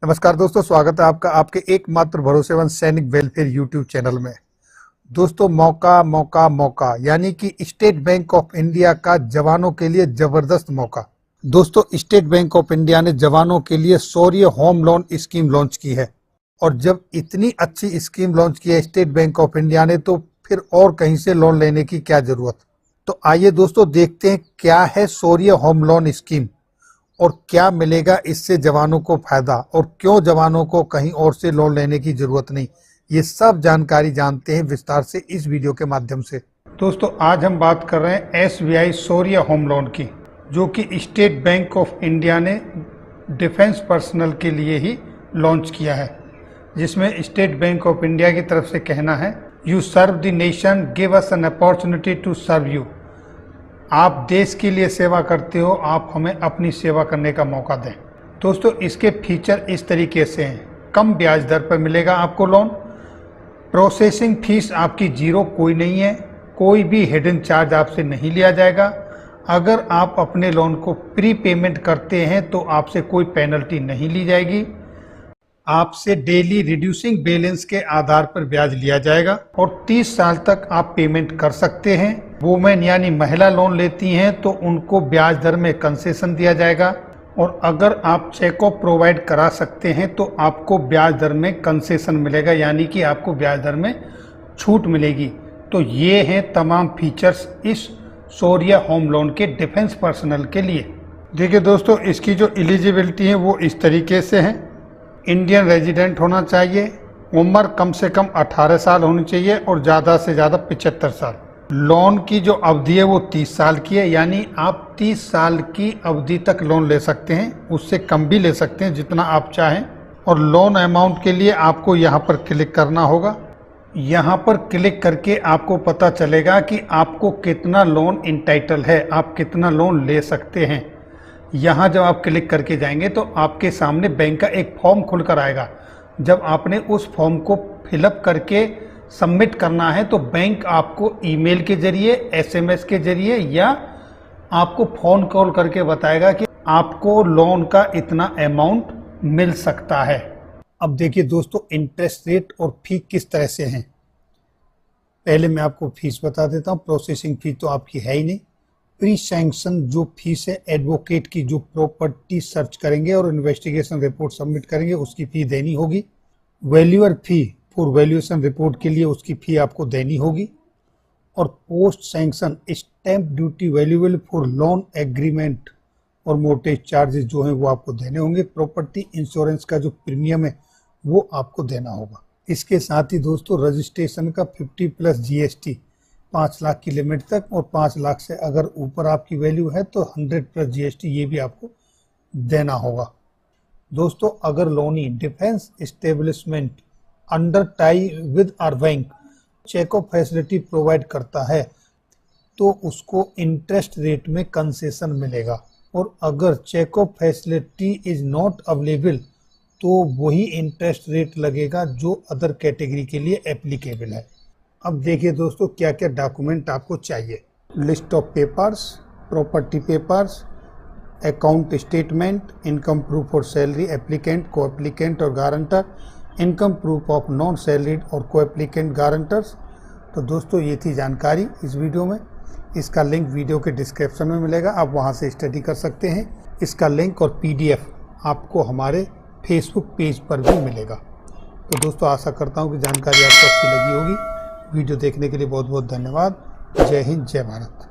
नमस्कार दोस्तों, स्वागत है आपका आपके एकमात्र भरोसेमंद सैनिक वेलफेयर यूट्यूब चैनल में। दोस्तों, मौका मौका मौका यानी कि स्टेट बैंक ऑफ इंडिया का जवानों के लिए जबरदस्त मौका। दोस्तों, स्टेट बैंक ऑफ इंडिया ने जवानों के लिए शौर्य होम लोन स्कीम लॉन्च की है। और जब इतनी अच्छी स्कीम लॉन्च की है स्टेट बैंक ऑफ इंडिया ने, तो फिर और कहीं से लोन लेने की क्या जरूरत। तो आइए दोस्तों देखते हैं क्या है शौर्य होम लोन स्कीम और क्या मिलेगा इससे जवानों को फायदा, और क्यों जवानों को कहीं और से लोन लेने की जरूरत नहीं। ये सब जानकारी जानते हैं विस्तार से इस वीडियो के माध्यम से। दोस्तों, आज हम बात कर रहे हैं SBI शौर्य होम लोन की, जो कि स्टेट बैंक ऑफ इंडिया ने डिफेंस पर्सनल के लिए ही लॉन्च किया है, जिसमें स्टेट बैंक ऑफ इंडिया की तरफ से कहना है, you serve the nation, give us an opportunity to serve you. आप देश के लिए सेवा करते हो, आप हमें अपनी सेवा करने का मौका दें। दोस्तों, इसके फीचर इस तरीके से हैं। कम ब्याज दर पर मिलेगा आपको लोन। प्रोसेसिंग फीस आपकी जीरो, कोई नहीं है। कोई भी हिडन चार्ज आपसे नहीं लिया जाएगा। अगर आप अपने लोन को प्री पेमेंट करते हैं तो आपसे कोई पेनल्टी नहीं ली जाएगी। आपसे डेली रिड्यूसिंग बैलेंस के आधार पर ब्याज लिया जाएगा और 30 साल तक आप पेमेंट कर सकते हैं। वुमेन यानी महिला लोन लेती हैं तो उनको ब्याज दर में कंसेशन दिया जाएगा, और अगर आप चेक ऑफ प्रोवाइड करा सकते हैं तो आपको ब्याज दर में कंसेशन मिलेगा, यानी कि आपको ब्याज दर में छूट मिलेगी। तो ये हैं तमाम फीचर्स इस शौर्य होम लोन के डिफेंस पर्सनल के लिए। देखिए दोस्तों, इसकी जो एलिजिबिलिटी है वो इस तरीके से है। इंडियन रेजिडेंट होना चाहिए, उम्र कम से कम 18 साल होनी चाहिए और ज़्यादा से ज़्यादा 75 साल। लोन की जो अवधि है वो 30 साल की है, यानी आप 30 साल की अवधि तक लोन ले सकते हैं, उससे कम भी ले सकते हैं जितना आप चाहें। और लोन अमाउंट के लिए आपको यहाँ पर क्लिक करना होगा। यहाँ पर क्लिक करके आपको पता चलेगा कि आपको कितना लोन इंटाइटल है, आप कितना लोन ले सकते हैं। यहाँ जब आप क्लिक करके जाएंगे तो आपके सामने बैंक का एक फॉर्म खुलकर आएगा। जब आपने उस फॉर्म को फिलअप करके सबमिट करना है तो बैंक आपको ईमेल के जरिए, SMS के जरिए या आपको फ़ोन कॉल करके बताएगा कि आपको लोन का इतना अमाउंट मिल सकता है। अब देखिए दोस्तों, इंटरेस्ट रेट और फी किस तरह से हैं। पहले मैं आपको फीस बता देता हूँ। प्रोसेसिंग फी तो आपकी है ही नहीं। प्री सैंक्शन जो फीस है एडवोकेट की, जो प्रॉपर्टी सर्च करेंगे और इन्वेस्टिगेशन रिपोर्ट सबमिट करेंगे, उसकी फ़ी देनी होगी। Valuer fee for valuation report के लिए उसकी फ़ी आपको देनी होगी। और post sanction stamp duty valuable for loan agreement और मोर्टेज चार्जेस जो हैं वो आपको देने होंगे। प्रॉपर्टी इंश्योरेंस का जो प्रीमियम है वो आपको देना होगा। इसके साथ ही दोस्तों, रजिस्ट्रेशन का 50+ GST 5 लाख की लिमिट तक, और 5 लाख से अगर ऊपर आपकी वैल्यू है तो 100+ GST ये भी आपको देना होगा। दोस्तों, अगर Loni defence establishment under tie with our bank check off facility provide करता है तो उसको इंटरेस्ट रेट में कंसेशन मिलेगा। और अगर check off facility is not available तो वही इंटरेस्ट रेट लगेगा जो अदर कैटेगरी के लिए एप्लीकेबल है। अब देखिए दोस्तों, क्या क्या डॉक्यूमेंट आपको चाहिए। List of papers, property papers, account statement, income proof और सैलरी एप्लीकेंट, को एप्लीकेंट और guarantor, income proof of non salaried और को एप्लीकेंट गारंटर्स। तो दोस्तों, ये थी जानकारी इस वीडियो में। इसका लिंक वीडियो के डिस्क्रिप्शन में मिलेगा, आप वहां से स्टडी कर सकते हैं। इसका लिंक और PDF आपको हमारे फेसबुक पेज पर भी मिलेगा। तो दोस्तों, आशा करता हूँ कि जानकारी आपको अच्छी लगी होगी। वीडियो देखने के लिए बहुत बहुत धन्यवाद। जय हिंद, जय भारत।